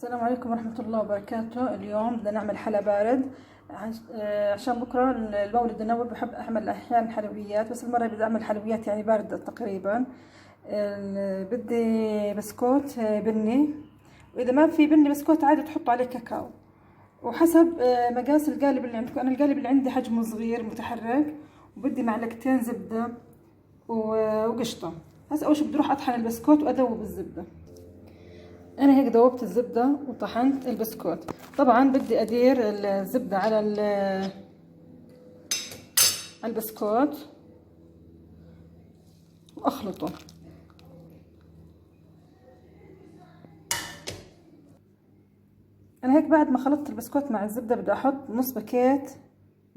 السلام عليكم ورحمة الله وبركاته. اليوم بدنا نعمل حلا بارد عشان بكرة المولد النبوي. بحب أعمل أحيانا حلويات، بس المرة بدي أعمل حلويات يعني باردة تقريبا. بدي بسكوت بني، وإذا ما في بني بسكوت عادي تحطوا عليه كاكاو، وحسب مقاس القالب اللي عندكم. أنا القالب اللي عندي حجمه صغير متحرك، وبدي معلقتين زبدة وقشطة. هسه أول شي بدي أروح أطحن البسكوت وأذوب الزبدة. انا هيك ذوبت الزبده وطحنت البسكوت. طبعا بدي ادير الزبده على البسكوت واخلطه. انا هيك بعد ما خلطت البسكوت مع الزبده بدي احط نص باكيت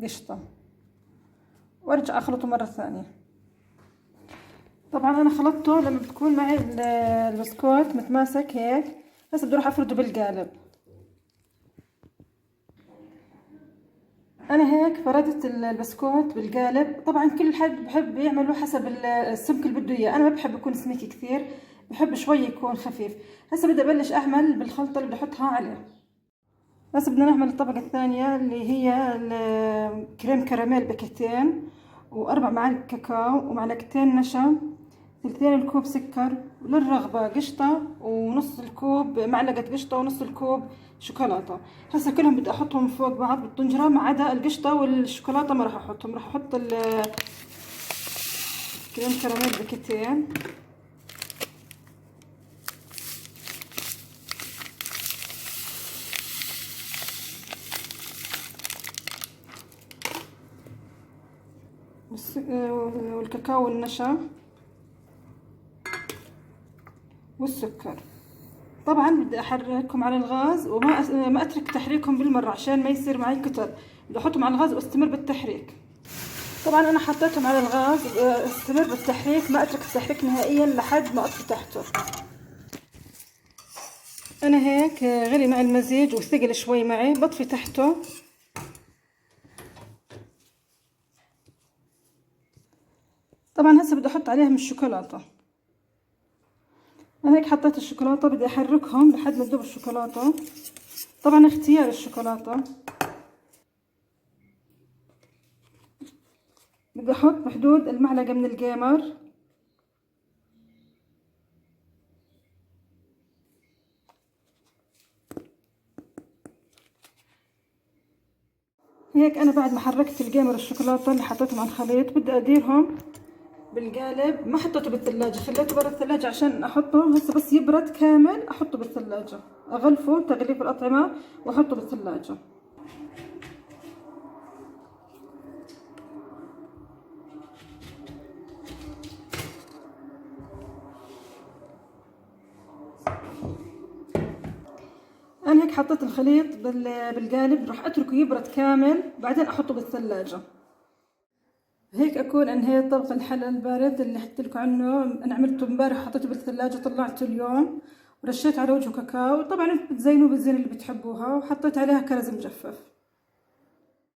قشطه وارجع اخلطه مره ثانيه. طبعا انا خلطته لما بتكون معي البسكوت متماسك هيك. هسه بدي اروح افرده بالقالب. انا هيك فردت البسكوت بالقالب. طبعا كل حد بحب يعمله حسب السمك اللي بده اياه. انا ما بحب يكون سميكي كثير، بحب شوي يكون خفيف. هسه بدي ابلش اعمل بالخلطه اللي بدي احطها عليه. هسه بدنا نعمل الطبقه الثانيه اللي هي الكريم كراميل باكيتين، واربع معالق كاكاو، ومعلقتين نشا، ثلثين الكوب سكر، وللرغبة قشطة، ونص الكوب معلقة قشطة، ونص الكوب شوكولاتة. هسه كلهم بدي احطهم فوق بعض بالطنجرة، ما عدا القشطة والشوكولاتة ما راح احطهم. راح احط الكريم كراميل باكيتين، والكاكاو والنشا والسكر. طبعا بدي احركهم على الغاز، وما ما اترك تحريكهم بالمره عشان ما يصير معي كتل. بدي احطهم على الغاز واستمر بالتحريك. طبعا انا حطيتهم على الغاز، استمر بالتحريك، ما اترك التحريك نهائيا لحد ما اطفي تحته. انا هيك غلي مع المزيج وثقل شوي معي، بطفي تحته. طبعا هسه بدي احط عليهم الشوكولاته. انا هيك حطيت الشوكولاته، بدي احركهم لحد ما تذوب الشوكولاته. طبعا اختيار الشوكولاته. بدي احط بحدود المعلقه من الجيمر. هيك انا بعد ما حركت الجيمر الشوكولاته اللي حطيتهم على الخليط، بدي اديرهم بالقالب. ما حطيته بالثلاجة، خليته برا الثلاجة عشان احطه هسه بس يبرد كامل احطه بالثلاجة. اغلفه تغليف الاطعمة واحطه بالثلاجة. انا هيك حطيت الخليط بالقالب، راح اتركه يبرد كامل بعدين احطه بالثلاجة. هيك اكون انهيت طبق الحلا البارد اللي حكيت لكم عنه. انا عملته امبارح، حطيته بالثلاجة، طلعته اليوم، ورشيت على وجهه كاكاو. طبعا انتم بتزينوه بالزين اللي بتحبوها، وحطيت عليها كرز مجفف.